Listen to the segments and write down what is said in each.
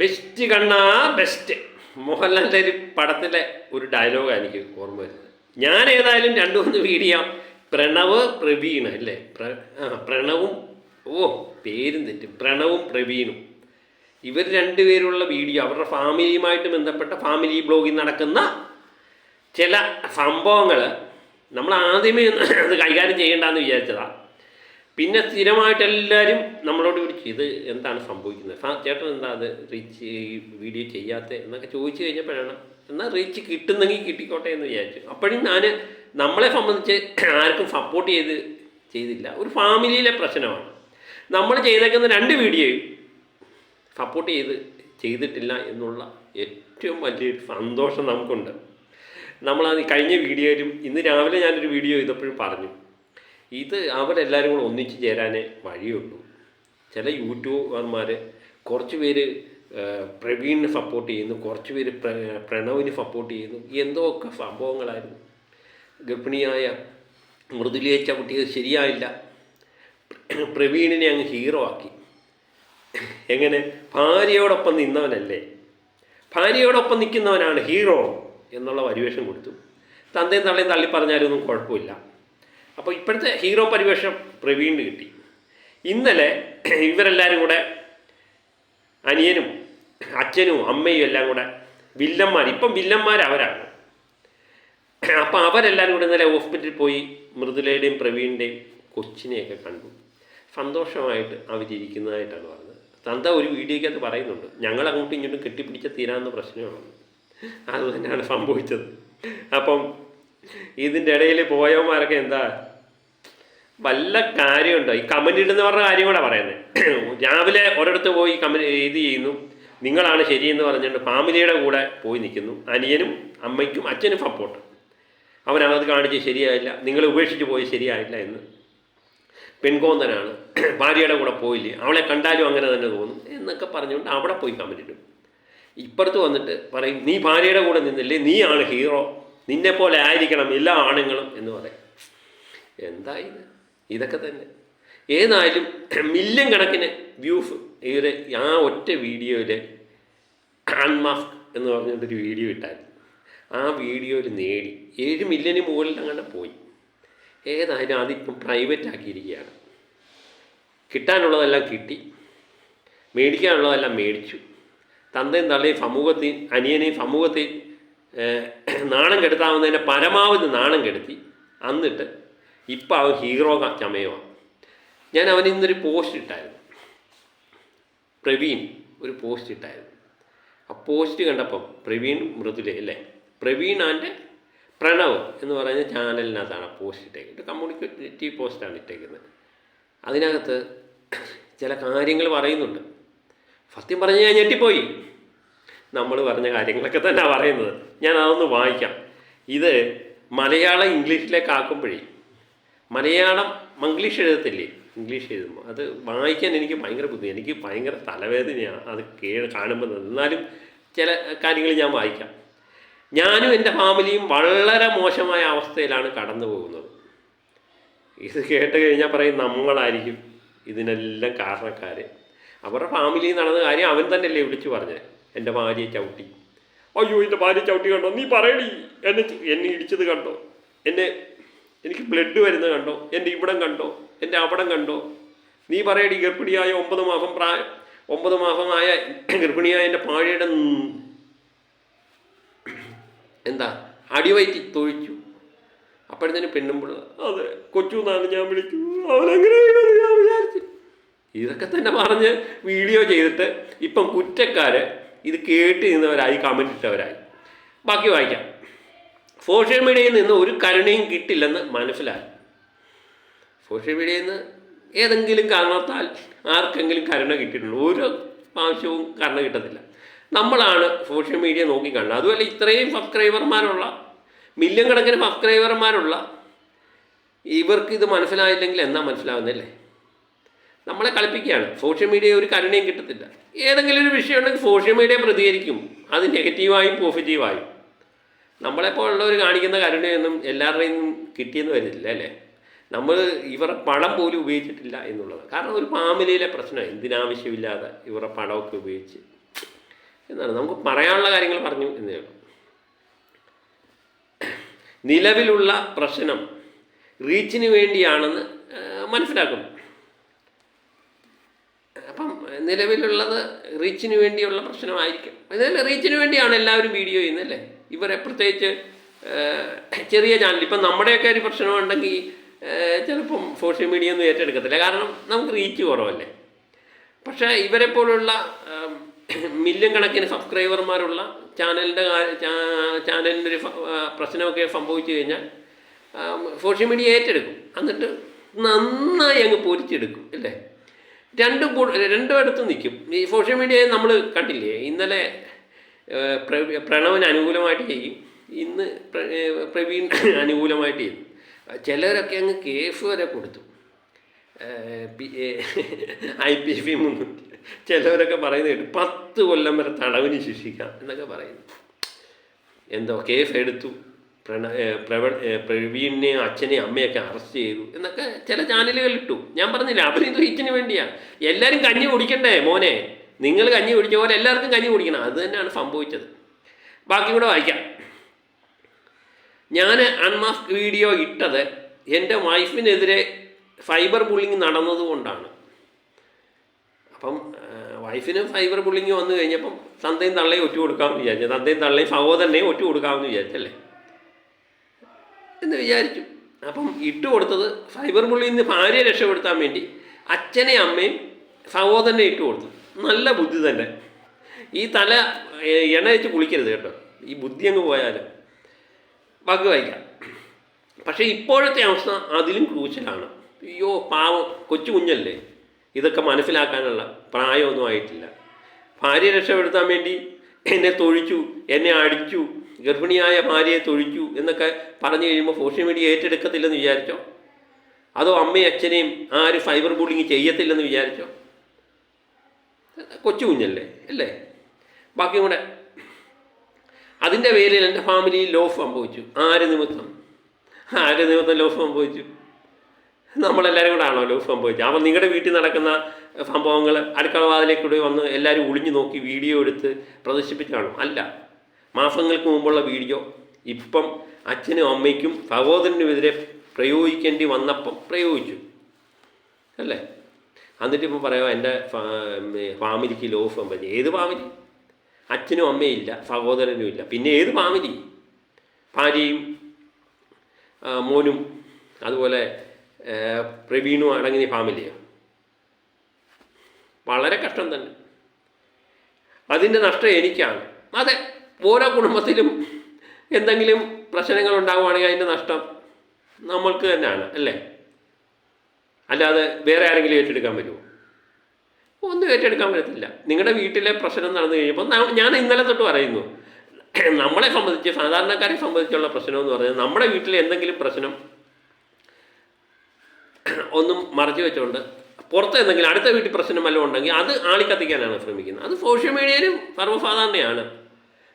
Best കണ്ണാ best. മോഹൻലാലിൻ്റെ ഒരു പടത്തിലെ ഒരു ഡയലോഗാണ് എനിക്ക് ഓർമ്മ വരുന്നത്. ഞാൻ ഏതായാലും രണ്ടു മൂന്ന് വീഡിയോ പ്രണവ് പ്രവീൺ അല്ലേ, പ്രണവും പേരും തെറ്റും, പ്രണവും പ്രവീണും, ഇവർ രണ്ടുപേരുള്ള വീഡിയോ, അവരുടെ ഫാമിലിയുമായിട്ട് ബന്ധപ്പെട്ട ഫാമിലി ബ്ലോഗിൽ നടക്കുന്ന ചില സംഭവങ്ങൾ നമ്മൾ ആദ്യമേ അത് കൈകാര്യം ചെയ്യേണ്ടെന്ന് വിചാരിച്ചതാണ്. പിന്നെ സ്ഥിരമായിട്ട് എല്ലാവരും നമ്മളോട് വിളിച്ചു ഇത് എന്താണ് സംഭവിക്കുന്നത്, ചേട്ടൻ എന്താ അത് റീച്ച് വീഡിയോ ചെയ്യാത്ത എന്നൊക്കെ ചോദിച്ചു കഴിഞ്ഞപ്പോഴാണ് എന്നാൽ റീച്ച് കിട്ടുന്നെങ്കിൽ കിട്ടിക്കോട്ടെ എന്ന് വിചാരിച്ചു. അപ്പോഴും ഞാൻ നമ്മളെ സംബന്ധിച്ച് ആർക്കും സപ്പോർട്ട് ചെയ്തില്ല. ഒരു ഫാമിലിയിലെ പ്രശ്നമാണ്. നമ്മൾ ചെയ്തേക്കുന്ന രണ്ട് വീഡിയോയും സപ്പോർട്ട് ചെയ്തിട്ടില്ല എന്നുള്ള ഏറ്റവും വലിയൊരു സന്തോഷം നമുക്കുണ്ട്. നമ്മളത് കഴിഞ്ഞ വീഡിയോയിലും ഇന്ന് രാവിലെ ഞാനൊരു വീഡിയോ ചെയ്തപ്പോഴും പറഞ്ഞു, ഇത് അവരെല്ലാവരും കൂടെ ഒന്നിച്ച് ചേരാനേ വഴിയുള്ളൂ. ചില യൂട്യൂബർമാർ കുറച്ച് പേര് പ്രവീണിനെ സപ്പോർട്ട് ചെയ്യുന്നു, കുറച്ച് പേര് പ്രണവിന് സപ്പോർട്ട് ചെയ്യുന്നു. എന്തൊക്കെ സംഭവങ്ങളായിരുന്നു. ഗർഭിണിയായ മൃദുലയെ ചവിട്ടിയത് ശരിയായില്ല, പ്രവീണിനെ അങ്ങ് ഹീറോ ആക്കി. എങ്ങനെ? ഭാര്യയോടൊപ്പം നിന്നവനല്ലേ, ഭാര്യയോടൊപ്പം നിൽക്കുന്നവനാണ് ഹീറോ എന്നുള്ള പരിവേഷം കൊടുത്തു. തന്തയും തള്ളയും തള്ളി പറഞ്ഞാലൊന്നും കുഴപ്പമില്ല. അപ്പോൾ ഇപ്പോഴത്തെ ഹീറോ പരിവേഷം പ്രവീണിന് കിട്ടി. ഇന്നലെ ഇവരെല്ലാവരും കൂടെ അനിയനും അച്ഛനും അമ്മയും എല്ലാം കൂടെ വില്ലന്മാർ, ഇപ്പം വില്ലന്മാർ അവരാണ്. അപ്പം അവരെല്ലാവരും കൂടെ ഇന്നലെ ഹോസ്പിറ്റലിൽ പോയി മൃദുലയുടെയും പ്രവീണിൻ്റെയും കൊച്ചിനെയൊക്കെ കണ്ടു. സന്തോഷമായിട്ട് അവരിയ്ക്കുന്നതായിട്ടാണ് പറഞ്ഞത്. തന്ത ഒരു വീഡിയോയ്ക്കകത്ത് പറയുന്നുണ്ട്, ഞങ്ങൾ അങ്ങോട്ടും ഇങ്ങോട്ടും കെട്ടിപ്പിടിച്ച തീരാവുന്ന പ്രശ്നമാണ്. അതുതന്നെയാണ് സംഭവിച്ചത്. അപ്പം ഇതിൻ്റെ ഇടയിൽ പോയവന്മാരൊക്കെ എന്താ വല്ല കാര്യമുണ്ടോ? ഈ കമൻ്റ് ഇടുന്ന പറഞ്ഞ കാര്യം കൂടെ പറയുന്നത്. രാവിലെ ഒരിടത്ത് പോയി ഇത് ചെയ്യുന്നു, നിങ്ങളാണ് ശരിയെന്ന് പറഞ്ഞിട്ട് ഫാമിലിയുടെ കൂടെ പോയി നിൽക്കുന്നു. അനിയനും അമ്മയ്ക്കും അച്ഛനും സപ്പോർട്ട്. അവനത് കാണിച്ച് ശരിയായില്ല, നിങ്ങൾ ഉപേക്ഷിച്ച് പോയി ശരിയായില്ല എന്ന്. പെൺകോന്തനാണ്, ഭാര്യയുടെ കൂടെ പോയില്ലേ, അവളെ കണ്ടാലും അങ്ങനെ തന്നെ തോന്നും എന്നൊക്കെ പറഞ്ഞുകൊണ്ട് അവിടെ പോയി കമൻ്റ് ഇടും. ഇപ്പുറത്ത് വന്നിട്ട് പറയും, നീ ഭാര്യയുടെ കൂടെ നിന്നില്ലേ, നീ ആണ് ഹീറോ, നിന്നെപ്പോലെ ആയിരിക്കണം എല്ലാ ആണുങ്ങളും എന്ന് പറയും. എന്തായത്? ഇതൊക്കെ തന്നെ. ഏതായാലും മില്യൺ കണക്കിന് വ്യൂസ് ഇവർ ആ ഒറ്റ വീഡിയോയിൽ അൺമാസ്ക് എന്ന് പറഞ്ഞിട്ടൊരു വീഡിയോ ഇട്ടായിരുന്നു. ആ വീഡിയോയിൽ നേടി 7 മില്യന് മുകളിൽ അങ്ങനെ പോയി. ഏതായാലും അതിപ്പം പ്രൈവറ്റ് ആക്കിയിരിക്കുകയാണ്. കിട്ടാനുള്ളതെല്ലാം കിട്ടി, മേടിക്കാനുള്ളതെല്ലാം മേടിച്ചു. തന്തയും തള്ളയും സമൂഹത്തിൽ അനിയനെയും സമൂഹത്തിൽ നാണം കെടുത്താവുന്നതിൻ്റെ പരമാവധി നാണം കെടുത്തി. എന്നിട്ട് ഇപ്പം അവൻ ഹീറോ ചമയമാണ്. ഞാൻ അവൻ ഇന്നൊരു പോസ്റ്റ് ഇട്ടായിരുന്നു, പ്രവീൺ ഒരു പോസ്റ്റ് ഇട്ടായിരുന്നു. ആ പോസ്റ്റ് കണ്ടപ്പം പ്രവീൺ മൃദുല അല്ലേ, പ്രവീൺ ആൻഡ് പ്രണവ് എന്ന് പറയുന്ന ചാനലിനകത്താണ് പോസ്റ്റ് ഇട്ടേക്കുന്നത്. കമ്മ്യൂണിറ്റി പോസ്റ്റാണ് ഇട്ടേക്കുന്നത്. അതിനകത്ത് ചില കാര്യങ്ങൾ പറയുന്നുണ്ട്. സത്യം പറഞ്ഞ് ഞാൻ ഞെട്ടിപ്പോയി. നമ്മൾ പറഞ്ഞ കാര്യങ്ങളൊക്കെ തന്നെ പറയുന്നത്. ഞാൻ അതൊന്ന് വായിക്കാം. ഇത് മലയാളം ഇംഗ്ലീഷിലേക്ക് ആക്കുമ്പോഴേ, മലയാളം മംഗ്ലീഷ് എഴുതത്തില്ലേ, ഇംഗ്ലീഷ് എഴുതുമ്പോൾ അത് വായിക്കാൻ എനിക്ക് ഭയങ്കര ബുദ്ധിമുട്ട്, എനിക്ക് ഭയങ്കര തലവേദനയാണ് അത് കാണുമ്പോൾ. എന്നാലും ചില കാര്യങ്ങൾ ഞാൻ വായിക്കാം. ഞാനും എൻ്റെ ഫാമിലിയും വളരെ മോശമായ അവസ്ഥയിലാണ് കടന്നു പോകുന്നത്. ഇത് കേട്ട് കഴിഞ്ഞാൽ പറയും നമ്മളായിരിക്കും ഇതിനെല്ലാം കാരണക്കാർ. അവരുടെ ഫാമിലിയിൽ നടന്ന കാര്യം അവൻ തന്നെയല്ലേ വിളിച്ചു പറഞ്ഞത്. എൻ്റെ ഭാര്യയെ ചവിട്ടി, അയ്യോ എൻ്റെ ഭാര്യ ചവിട്ടി കണ്ടോ, നീ പറയടി, എന്നെ ഇടിച്ചത് കണ്ടോ, എനിക്ക് ബ്ലഡ് വരുന്നത് കണ്ടോ, എൻ്റെ ഇവിടം കണ്ടോ, എൻ്റെ അവിടം കണ്ടോ, നീ പറയടി ഗർഭിണിയായ 9 മാസമായ ഗർഭിണിയായ എൻ്റെ ഭാര്യയുടെ എന്താ അടിവയറ്റി തൊഴിച്ചു. അപ്പോഴത്തേനും പെണ്ണുമ്പോൾ അതെ കൊച്ചു എന്നാണ് ഞാൻ വിളിച്ചു, അവനങ്ങനെ ഞാൻ വിചാരിച്ചു. ഇതൊക്കെ തന്നെ പറഞ്ഞ് വീഡിയോ ചെയ്തിട്ട് ഇപ്പം കുറ്റക്കാർ ഇത് കേട്ട് നിന്നവരായി, കമൻ്റ് ഇട്ടവരായി. ബാക്കി വായിക്കാം. സോഷ്യൽ മീഡിയയിൽ നിന്ന് ഒരു കരുണയും കിട്ടില്ലെന്ന് മനസ്സിലായി. സോഷ്യൽ മീഡിയയിൽ നിന്ന് ഏതെങ്കിലും കാരണത്താൽ ആർക്കെങ്കിലും കരുണ കിട്ടിയിട്ടുണ്ട്? ഒരു പ്രാവശ്യവും കരുണ കിട്ടത്തില്ല. നമ്മളാണ് സോഷ്യൽ മീഡിയ നോക്കിക്കാണുന്നത്. അതുപോലെ ഇത്രയും സബ്സ്ക്രൈബർമാരുള്ള, മില്യൺ കണക്കിന് സബ്സ്ക്രൈബർമാരുള്ള ഇവർക്ക് ഇത് മനസ്സിലായില്ലെങ്കിൽ എന്നാ മനസ്സിലാവുന്നല്ലേ? നമ്മളെ കളിപ്പിക്കുകയാണ്. സോഷ്യൽ മീഡിയ ഒരു കരുണയും കിട്ടത്തില്ല. ഏതെങ്കിലും ഒരു വിഷയം ഉണ്ടെങ്കിൽ സോഷ്യൽ മീഡിയ പ്രതികരിക്കും, അത് നെഗറ്റീവായും പോസിറ്റീവായും. നമ്മളെപ്പോലുള്ളവർ കാണിക്കുന്ന കരുണയൊന്നും എല്ലാവരുടെയും കിട്ടിയെന്ന് വരുന്നില്ല അല്ലേ? നമ്മൾ ഇവരുടെ പണം പോലും ഉപയോഗിച്ചിട്ടില്ല എന്നുള്ളത്. കാരണം ഒരു ഫാമിലിയിലെ പ്രശ്നം, എന്തിനാവശ്യമില്ലാതെ ഇവരുടെ പണമൊക്കെ ഉപയോഗിച്ച് എന്നാണ് നമുക്ക് പറയാനുള്ള കാര്യങ്ങൾ പറഞ്ഞു എന്നേ ഉള്ളൂ. നിലവിലുള്ള പ്രശ്നം റീച്ചിന് വേണ്ടിയാണെന്ന് മനസ്സിലാക്കുന്നു. അപ്പം നിലവിലുള്ളത് റീച്ചിന് വേണ്ടിയുള്ള പ്രശ്നമായിരിക്കും. അതല്ല, റീച്ചിന് വേണ്ടിയാണ് എല്ലാവരും വീഡിയോ ചെയ്യുന്നതല്ലേ. ഇവരെ പ്രത്യേകിച്ച് ചെറിയ ചാനൽ ഇപ്പം നമ്മുടെയൊക്കെ ഒരു പ്രശ്നമുണ്ടെങ്കിൽ ചിലപ്പം സോഷ്യൽ മീഡിയ ഒന്നും ഏറ്റെടുക്കത്തില്ല, കാരണം നമുക്ക് റീച്ച് കുറവല്ലേ. പക്ഷേ ഇവരെ പോലുള്ള മില്യൺ കണക്കിന് സബ്സ്ക്രൈബർമാരുള്ള ചാനലിൻ്റെ ഒരു പ്രശ്നമൊക്കെ സംഭവിച്ചു കഴിഞ്ഞാൽ സോഷ്യൽ മീഡിയ ഏറ്റെടുക്കും, എന്നിട്ട് നന്നായി അങ്ങ് പൊരിച്ചെടുക്കും അല്ലേ. രണ്ടും നിൽക്കും. ഈ സോഷ്യൽ മീഡിയയിൽ നമ്മൾ കണ്ടില്ലേ, ഇന്നലെ പ്രണവിന് അനുകൂലമായിട്ട് ചെയ്യും, ഇന്ന് പ്രവീൺ അനുകൂലമായിട്ട് ചെയ്യും. ചിലരൊക്കെ അങ്ങ് കേസ് വരെ കൊടുത്തു, IPC 300. ചിലവരൊക്കെ പറയുന്നത് കേട്ടു 10 കൊല്ലം വരെ തടവിന് ശിക്ഷിക്കാം എന്നൊക്കെ പറയുന്നു. എന്തോ കേസ് എടുത്തു, പ്രവീണിനെയും അച്ഛനെയും അമ്മയൊക്കെ അറസ്റ്റ് ചെയ്തു എന്നൊക്കെ ചില ചാനലുകൾ ഇട്ടു. ഞാൻ പറഞ്ഞില്ല, അവരിത് റീച്ചിന് വേണ്ടിയാണ്. എല്ലാവരും കഞ്ഞി കുടിക്കണ്ടേ മോനെ, നിങ്ങൾ കഞ്ഞി കുടിച്ച പോലെ എല്ലാവർക്കും കഞ്ഞി കുടിക്കണം. അത് തന്നെയാണ് സംഭവിച്ചത്. ബാക്കി കൂടെ വായിക്കാം. ഞാൻ അൺമാസ്ക് വീഡിയോ ഇട്ടത് എൻ്റെ വൈഫിനെതിരെ ഫൈബർ ബുള്ളിങ് നടന്നതുകൊണ്ടാണ്. അപ്പം വൈഫിന് ഫൈബർ ബുള്ളിങ് വന്നു കഴിഞ്ഞപ്പം തന്തയും തള്ളയും ഒറ്റ കൊടുക്കാമെന്ന് വിചാരിച്ചു. തന്തയും തള്ളയും സഹോദരനെയും ഒറ്റ കൊടുക്കാമെന്ന് വിചാരിച്ചല്ലേ എന്ന് വിചാരിച്ചു. അപ്പം ഇട്ട് കൊടുത്തത് ഫൈബർ ബുള്ളിയിൽ നിന്ന് ഭാര്യയെ രക്ഷപ്പെടുത്താൻ വേണ്ടി അച്ഛനെയും അമ്മയും സഹോദരനെ ഇട്ട് കൊടുത്തു. നല്ല ബുദ്ധി തന്നെ. ഈ തല എണ്ണ വെച്ച് കുളിക്കരുത് കേട്ടോ, ഈ ബുദ്ധി അങ്ങ് പോയാലും. ബാക്കി വായിക്കാം. പക്ഷേ ഇപ്പോഴത്തെ അവസ്ഥ അതിലും ക്രൂഷ്യലാണ്. അയ്യോ പാവം, കൊച്ചു കുഞ്ഞല്ലേ, ഇതൊക്കെ മനസ്സിലാക്കാനുള്ള പ്രായമൊന്നും ആയിട്ടില്ല. ഭാര്യയെ രക്ഷപ്പെടുത്താൻ വേണ്ടി എന്നെ തൊഴിച്ചു, എന്നെ അടിച്ചു, ഗർഭിണിയായ ഭാര്യയെ തൊഴിച്ചു എന്നൊക്കെ പറഞ്ഞു കഴിയുമ്പോൾ സോഷ്യൽ മീഡിയ ഏറ്റെടുക്കത്തില്ലെന്ന് വിചാരിച്ചോ? അതോ അമ്മയും അച്ഛനെയും ആരും ഫൈബർ ബുള്ളിങ് ചെയ്യത്തില്ലെന്ന് വിചാരിച്ചോ? കൊച്ചു കുഞ്ഞല്ലേ അല്ലേ. ബാക്കി കൂടെ അതിൻ്റെ പേരിൽ എൻ്റെ ഫാമിലിയിൽ ലോസ് സംഭവിച്ചു. ആര് നിമിത്തം ലോസ് സംഭവിച്ചു? നമ്മളെല്ലാവരും കൂടെ ആണോ ലോസ് സംഭവിച്ചത്? അപ്പം നിങ്ങളുടെ വീട്ടിൽ നടക്കുന്ന സംഭവങ്ങൾ അടുക്കള വാതിലേക്കൂടെ വന്ന് എല്ലാവരും ഒളിഞ്ഞു നോക്കി വീഡിയോ എടുത്ത് പ്രദർശിപ്പിച്ചാണോ? അല്ല. മാസങ്ങൾക്ക് മുമ്പുള്ള വീഡിയോ ഇപ്പം അച്ഛനും അമ്മയ്ക്കും സഹോദരനുമെതിരെ പ്രയോഗിക്കേണ്ടി വന്നപ്പം പ്രയോഗിച്ചു അല്ലേ. എന്നിട്ടിപ്പം പറയാം എൻ്റെ ഫാമിലിക്ക് ലോസ് സംഭവിച്ചു. ഏത് ഫാമിലി? അച്ഛനും അമ്മയും ഇല്ല, സഹോദരനും ഇല്ല, പിന്നെ ഏത് ഫാമിലി? ഭാര്യയും മോനും അതുപോലെ പ്രവീണും അടങ്ങിയ ഫാമിലിയോ? വളരെ കഷ്ടം തന്നെ. അതിൻ്റെ നഷ്ടം എനിക്കാണ്. അതെ, ഓരോ കുടുംബത്തിലും എന്തെങ്കിലും പ്രശ്നങ്ങൾ ഉണ്ടാകുവാണെങ്കിൽ അതിൻ്റെ നഷ്ടം നമ്മൾക്ക് തന്നെയാണ് അല്ലേ. അല്ലാതെ വേറെ ആരെങ്കിലും ഏറ്റെടുക്കാൻ പറ്റുമോ? ഒന്നും ഏറ്റെടുക്കാൻ പറ്റത്തില്ല. നിങ്ങളുടെ വീട്ടിലെ പ്രശ്നം നടന്നു കഴിയുമ്പോൾ ഞാൻ ഇന്നലെ തൊട്ട് പറയുന്നു, നമ്മളെ സംബന്ധിച്ച്, സാധാരണക്കാരെ സംബന്ധിച്ചുള്ള പ്രശ്നം എന്ന് പറഞ്ഞാൽ നമ്മുടെ വീട്ടിൽ എന്തെങ്കിലും പ്രശ്നം ഒന്നും മറച്ചു വെച്ചുകൊണ്ട് പുറത്ത് എന്തെങ്കിലും അടുത്ത വീട്ടിൽ പ്രശ്നം വല്ലതും ഉണ്ടെങ്കിൽ അത് ആളിക്കത്തിക്കാനാണ് ശ്രമിക്കുന്നത്. അത് സോഷ്യൽ മീഡിയയിലും സർവ്വസാധാരണയാണ്.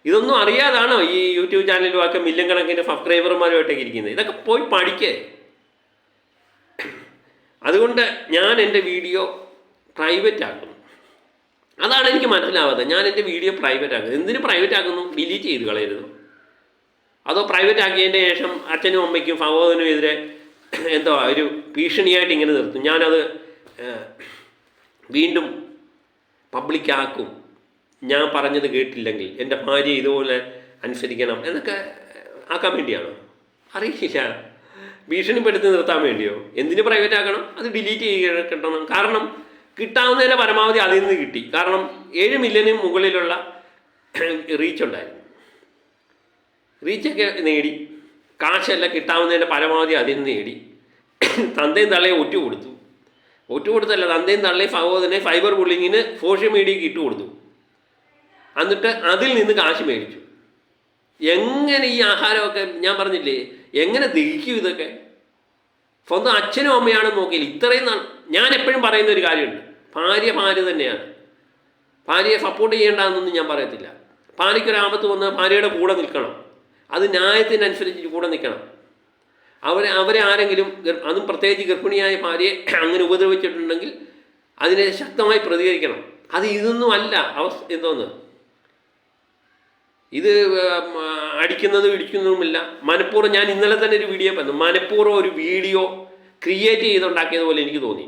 ഇതൊന്നും അറിയാതാണോ ഈ യൂട്യൂബ് ചാനലിലുമൊക്കെ മില്യൺ കണക്കിന് സബ്സ്ക്രൈബർമാരുമായിട്ടൊക്കെ ഇരിക്കുന്നത്? ഇതൊക്കെ പോയി പഠിക്കേ. അതുകൊണ്ട് ഞാൻ എൻ്റെ വീഡിയോ പ്രൈവറ്റ് ആക്കുന്നു. അതാണ് എനിക്ക് മനസ്സിലാവാത്തത്. ഞാൻ എൻ്റെ വീഡിയോ പ്രൈവറ്റ് ആക്കുന്നു. എന്തിന് പ്രൈവറ്റ് ആക്കുന്നു? ഡിലീറ്റ് ചെയ്ത് കളയരുത്. അതോ പ്രൈവറ്റ് ആക്കിയതിൻ്റെ ശേഷം അച്ഛനും അമ്മയ്ക്കും സഹോദരനും എതിരെ എന്തോ ഒരു ഭീഷണിയായിട്ട് ഇങ്ങനെ നിർത്തും, ഞാനത് വീണ്ടും പബ്ലിക്കാക്കും, ഞാൻ പറഞ്ഞത് കേട്ടില്ലെങ്കിൽ എൻ്റെ ഭാര്യ ഇതുപോലെ അനുസരിക്കണം എന്നൊക്കെ ആക്കാൻ വേണ്ടിയാണോ? അറിയില്ല. ഭീഷണിപ്പെടുത്തി നിർത്താൻ വേണ്ടിയോ? എന്തിന് പ്രൈവറ്റ് ആക്കണം? അത് ഡിലീറ്റ് കിട്ടണം. കാരണം കിട്ടാവുന്നതിൻ്റെ പരമാവധി അതിൽ നിന്ന് കിട്ടി. കാരണം 7 മില്യണിന് മുകളിലുള്ള റീച്ച് ഉണ്ടായിരുന്നു. റീച്ചൊക്കെ നേടി, കാശല്ല കിട്ടാവുന്നതിൻ്റെ പരമാവധി അതിൽ നിന്ന് നേടി. തന്തയും തള്ളയും ഒറ്റ കൊടുത്തല്ല, തന്തയും തള്ളയും സഹോദരനെ ഫൈബർ ബുള്ളിങ്ങിന് സോഷ്യൽ മീഡിയയ്ക്ക് ഇട്ട് കൊടുത്തു. എന്നിട്ട് അതിൽ നിന്ന് കാശ് മേടിച്ചു. എങ്ങനെ ഈ ആഹാരമൊക്കെ, ഞാൻ പറഞ്ഞില്ലേ, എങ്ങനെ ദഹിക്കും ഇതൊക്കെ? സ്വന്തം അച്ഛനും അമ്മയാണെന്ന് നോക്കിയില്ല. ഇത്രയും ഞാൻ എപ്പോഴും പറയുന്ന ഒരു കാര്യമുണ്ട്, ഭാര്യ തന്നെയാണ്. ഭാര്യയെ സപ്പോർട്ട് ചെയ്യേണ്ടതെന്നൊന്നും ഞാൻ പറയത്തില്ല. ഭാര്യയ്ക്കൊരാപത്ത് വന്ന് ഭാര്യയുടെ കൂടെ നിൽക്കണം. അത് ന്യായത്തിനനുസരിച്ച് കൂടെ നിൽക്കണം. അവരെ ആരെങ്കിലും, അതും പ്രത്യേകിച്ച് ഗർഭിണിയായ ഭാര്യയെ അങ്ങനെ ഉപദ്രവിച്ചിട്ടുണ്ടെങ്കിൽ അതിനെ ശക്തമായി പ്രതികരിക്കണം. അത് ഇതൊന്നും അല്ല എന്തോന്ന്, ഇത് അടിക്കുന്നതും ഇടിക്കുന്നതുമില്ല. മനഃപൂർവ്വം ഞാൻ ഇന്നലെ തന്നെ ഒരു വീഡിയോ പറഞ്ഞു, മനഃപൂർവ്വം ഒരു വീഡിയോ ക്രിയേറ്റ് ചെയ്തുണ്ടാക്കിയതുപോലെ എനിക്ക് തോന്നി.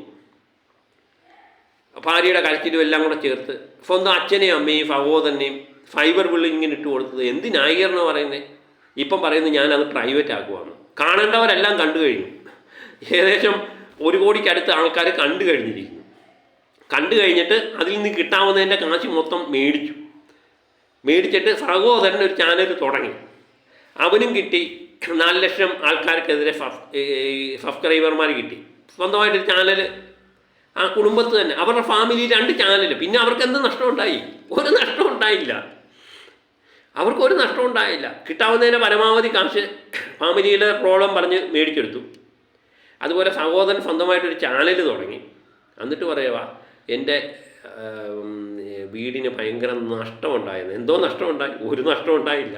ഭാര്യയുടെ കരച്ചിലും എല്ലാം കൂടെ ചേർത്ത് സ്വന്തം അച്ഛനെയും അമ്മയും സഹോദരനെയും ഫൈബർ ബില്ലിങ് ഇങ്ങനെ ഇട്ട് കൊടുത്തത് എന്തിനായിരുന്നു പറയുന്നത്? ഇപ്പം പറയുന്നത് ഞാനത് പ്രൈവറ്റ് ആക്കുവാണ്. കാണേണ്ടവരെല്ലാം കണ്ടു കഴിഞ്ഞു. ഏകദേശം 1 കോടിക്കടുത്ത് ആൾക്കാർ കണ്ടു കഴിഞ്ഞിരിക്കുന്നു. കണ്ടു കഴിഞ്ഞിട്ട് അതിൽ നിന്ന് കിട്ടാവുന്നതിൻ്റെ കാശ് മൊത്തം മേടിച്ചിട്ട് സഹോദരൻ ഒരു ചാനൽ തുടങ്ങി. അവനും കിട്ടി 4 ലക്ഷം ആൾക്കാർക്കെതിരെ സബ്സ്ക്രൈബർമാർ കിട്ടി. സ്വന്തമായിട്ടൊരു ചാനൽ ആ കുടുംബത്ത് തന്നെ, അവരുടെ ഫാമിലി 2 ചാനൽ. പിന്നെ അവർക്ക് എന്ത് നഷ്ടമുണ്ടായി? ഒരു നഷ്ടം ഉണ്ടായില്ല. അവർക്കൊരു നഷ്ടം ഉണ്ടായില്ല. കിട്ടാവുന്നതിൻ്റെ പരമാവധി കാശ് ഫാമിലിയുടെ പ്രോബ്ലം പറഞ്ഞ് മേടിച്ചെടുത്തു. അതുപോലെ സഹോദരൻ സ്വന്തമായിട്ടൊരു ചാനൽ തുടങ്ങി. എന്നിട്ട് പറയുക എൻ്റെ വീടിന് ഭയങ്കര നഷ്ടമുണ്ടായിരുന്നു. എന്തോ നഷ്ടമുണ്ടായി? ഒരു നഷ്ടം ഉണ്ടായില്ല.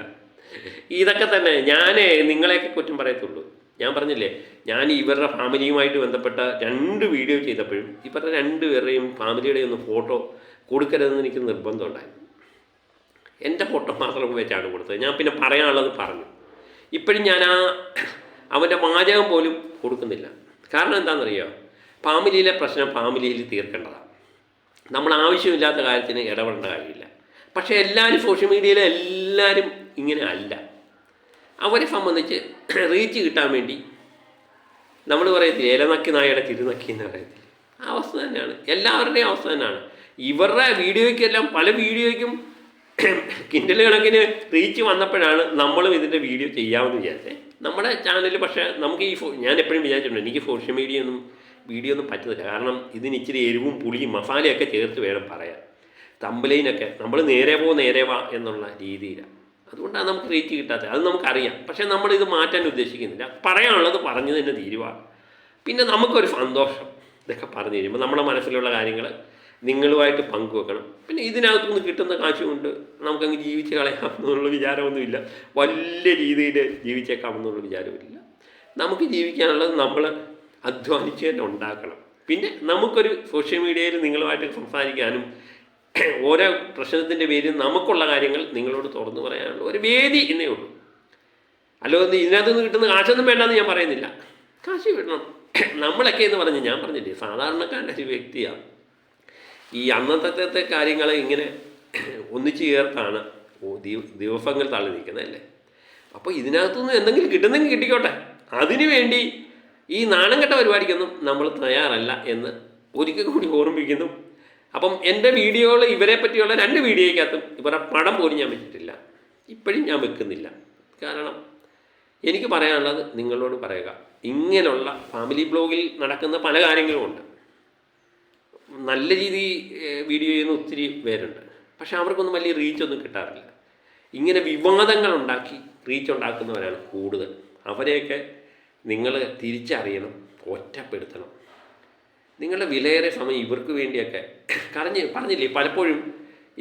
ഇതൊക്കെ തന്നെ ഞാൻ നിങ്ങളെയൊക്കെ കുറ്റം പറയത്തുള്ളൂ. ഞാൻ പറഞ്ഞില്ലേ, ഞാൻ ഇവരുടെ ഫാമിലിയുമായിട്ട് ബന്ധപ്പെട്ട 2 വീഡിയോ ചെയ്തപ്പോഴും ഇവരുടെ 2 പേരുടെയും ഫാമിലിയുടെയും ഒന്ന് ഫോട്ടോ കൊടുക്കരുതെന്ന് എനിക്ക് നിർബന്ധമുണ്ടായിരുന്നു. എൻ്റെ ഫോട്ടോ മാത്രം വെച്ചാണ് കൊടുത്തത്. ഞാൻ പിന്നെ പറയാനുള്ളത് പറഞ്ഞു. ഇപ്പോഴും ഞാൻ അവൻ്റെ വാചകം പോലും കൊടുക്കുന്നില്ല. കാരണം എന്താണെന്നറിയോ? ഫാമിലിയിലെ പ്രശ്നം ഫാമിലിയിൽ തീർക്കേണ്ടതാണ്. നമ്മൾ ആവശ്യമില്ലാത്ത കാര്യത്തിന് ഇടപെടേണ്ട കാര്യമില്ല. പക്ഷേ എല്ലാവരും സോഷ്യൽ മീഡിയയിലെ എല്ലാവരും ഇങ്ങനെ അല്ല. അവരെ സംബന്ധിച്ച് റീച്ച് കിട്ടാൻ വേണ്ടി നമ്മൾ പറയത്തില്ല, ഇലനക്കി നായയുടെ തിരുനക്കി എന്ന് പറയത്തില്ല. ആ അവസ്ഥ തന്നെയാണ്, എല്ലാവരുടെയും അവസ്ഥ തന്നെയാണ്. ഇവരുടെ വീഡിയോയ്ക്കെല്ലാം പല വീഡിയോയ്ക്കും കിൻഡൽ കണക്കിന് റീച്ച് വന്നപ്പോഴാണ് നമ്മളും ഇതിൻ്റെ വീഡിയോ ചെയ്യാമെന്ന് വിചാരിച്ചത്. നമ്മുടെ ചാനൽ പക്ഷേ നമുക്ക് ഞാൻ എപ്പോഴും വിചാരിച്ചിട്ടുണ്ട്, എനിക്ക് സോഷ്യൽ വീഡിയോ ഒന്നും പറ്റുന്നില്ല. കാരണം ഇതിന് ഇച്ചിരി എരിവും പുളിയും മസാലയൊക്കെ ചേർത്ത് വേണം പറയാൻ. തമ്പലൈനൊക്കെ നമ്മൾ നേരെ വാ എന്നുള്ള രീതിയിലാണ്. അതുകൊണ്ടാണ് നമുക്ക് റീച്ച് കിട്ടാത്തത്. അത് നമുക്കറിയാം. പക്ഷേ നമ്മളിത് മാറ്റാൻ ഉദ്ദേശിക്കുന്നില്ല. പറയാനുള്ളത് പറഞ്ഞു തന്നെ തീരുവാണ്. പിന്നെ നമുക്കൊരു സന്തോഷം ഇതൊക്കെ പറഞ്ഞു തരുമ്പോൾ നമ്മുടെ മനസ്സിലുള്ള കാര്യങ്ങൾ നിങ്ങളുമായിട്ട് പങ്കുവെക്കണം. പിന്നെ ഇതിനകത്തുനിന്ന് കിട്ടുന്ന കാശുകൊണ്ട് നമുക്കങ്ങ് ജീവിച്ച് കളയാമെന്നുള്ള വിചാരമൊന്നുമില്ല. വലിയ രീതിയിൽ ജീവിച്ചേക്കാമെന്നുള്ള വിചാരമില്ല. നമുക്ക് ജീവിക്കാനുള്ളത് നമ്മൾ അധ്വാനിച്ച് തന്നെ ഉണ്ടാക്കണം. പിന്നെ നമുക്കൊരു സോഷ്യൽ മീഡിയയിൽ നിങ്ങളുമായിട്ട് സംസാരിക്കാനും ഓരോ പ്രശ്നത്തിൻ്റെ പേരിൽ നമുക്കുള്ള കാര്യങ്ങൾ നിങ്ങളോട് തുറന്നു പറയാനുള്ള ഒരു വേദി എന്നേ ഉള്ളൂ. അല്ലാതെ ഇതിനകത്ത് നിന്ന് കിട്ടുന്ന കാശൊന്നും വേണ്ടെന്ന് ഞാൻ പറയുന്നില്ല. കാശ് വിടണം. നമ്മളൊക്കെ എന്ന് പറഞ്ഞ് ഞാൻ പറഞ്ഞില്ലേ, സാധാരണക്കാരൻ്റെ ഒരു വ്യക്തിയാണ്. ഈ അന്നത്തെ കാര്യങ്ങൾ ഇങ്ങനെ ഒന്നിച്ചു ചേർത്താണ് ദിവസങ്ങൾ തള്ളി നിൽക്കുന്നതല്ലേ. അപ്പോൾ ഇതിനകത്തുനിന്ന് എന്തെങ്കിലും കിട്ടുന്നെങ്കിൽ കിട്ടിക്കോട്ടെ. അതിനു വേണ്ടി ഈ നാണം കെട്ട പരിപാടിക്കൊന്നും നമ്മൾ തയ്യാറല്ല എന്ന് ഒരിക്കൽ കൂടി ഓർമ്മിപ്പിക്കുന്നു. അപ്പം എൻ്റെ വീഡിയോകൾ ഇവരെ പറ്റിയുള്ള 2 വീഡിയോയ്ക്കകത്തും ഇവരുടെ പടം പോലും ഞാൻ വെച്ചിട്ടില്ല. ഇപ്പോഴും ഞാൻ വെക്കുന്നില്ല. കാരണം എനിക്ക് പറയാനുള്ളത് നിങ്ങളോട് പറയുക, ഇങ്ങനെയുള്ള ഫാമിലി ബ്ലോഗിൽ നടക്കുന്ന പല കാര്യങ്ങളുമുണ്ട്. നല്ല രീതിയിൽ വീഡിയോ ചെയ്യുന്ന ഒത്തിരി പേരുണ്ട്. പക്ഷെ അവർക്കൊന്നും വലിയ റീച്ചൊന്നും കിട്ടാറില്ല. ഇങ്ങനെ വിവാദങ്ങളുണ്ടാക്കി റീച്ച് ഉണ്ടാക്കുന്നവരാണ് കൂടുതൽ. അവരെയൊക്കെ നിങ്ങൾ തിരിച്ചറിയണം, ഒറ്റപ്പെടുത്തണം. നിങ്ങളുടെ വിലയേറെ സമയം ഇവർക്ക് വേണ്ടിയൊക്കെ പറഞ്ഞില്ലേ, പലപ്പോഴും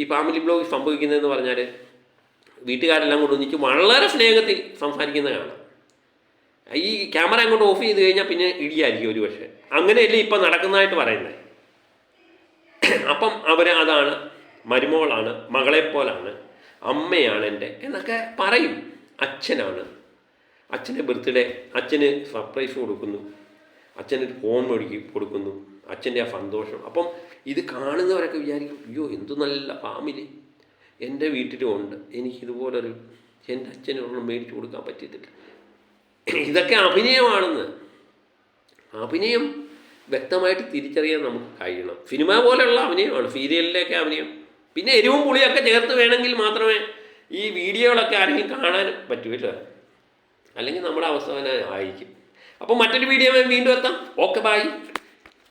ഈ ഫാമിലി ബ്ലോഗ് സംഭവിക്കുന്നതെന്ന് പറഞ്ഞാൽ വീട്ടുകാരെല്ലാം കൂടെ ഒന്നിച്ച് വളരെ സ്നേഹത്തിൽ സംസാരിക്കുന്ന കാണാം. ഈ ക്യാമറ അങ്ങോട്ട് ഓഫ് ചെയ്ത് കഴിഞ്ഞാൽ പിന്നെ ഇടിയായിരിക്കും ഒരു പക്ഷേ. അങ്ങനെയല്ലേ ഇപ്പം നടക്കുന്നതായിട്ട് പറയുന്നത്. അപ്പം അതാണ് മരുമകളാണ്, മകളെപ്പോലാണ്, അമ്മയാണ് എൻ്റെ എന്നൊക്കെ പറയും. അച്ഛനാണ്, അച്ഛൻ്റെ ബർത്ത്ഡേ, അച്ഛന് സർപ്രൈസ് കൊടുക്കുന്നു, അച്ഛന് ഫോൺ കൊടുക്കുന്നു, അച്ഛൻ്റെ ആ സന്തോഷം. അപ്പം ഇത് കാണുന്നവരൊക്കെ വിചാരിക്കും, അയ്യോ എന്തു നല്ല ഫാമിലി എൻ്റെ വീട്ടിലും ഉണ്ട്, എനിക്കിതുപോലൊരു എൻ്റെ അച്ഛനൊരെണ്ണം മേടിച്ചു കൊടുക്കാൻ പറ്റിയിട്ടില്ല. ഇതൊക്കെ അഭിനയമാണെന്ന്. അഭിനയം വ്യക്തമായിട്ട് തിരിച്ചറിയാൻ നമുക്ക് കഴിയണം. സിനിമ പോലെയുള്ള അഭിനയമാണ്, സീരിയലിലേക്ക് അഭിനയം. പിന്നെ എരിവും പുളിയൊക്കെ ചേർത്ത് വേണമെങ്കിൽ മാത്രമേ ഈ വീഡിയോകളൊക്കെ ആരെങ്കിലും കാണാൻ പറ്റുമല്ലോ. അല്ലെങ്കിൽ നമ്മുടെ അവസ്ഥ ആയിരിക്കും. അപ്പോൾ മറ്റൊരു വീഡിയോ വീണ്ടും എത്താം. Okay, by.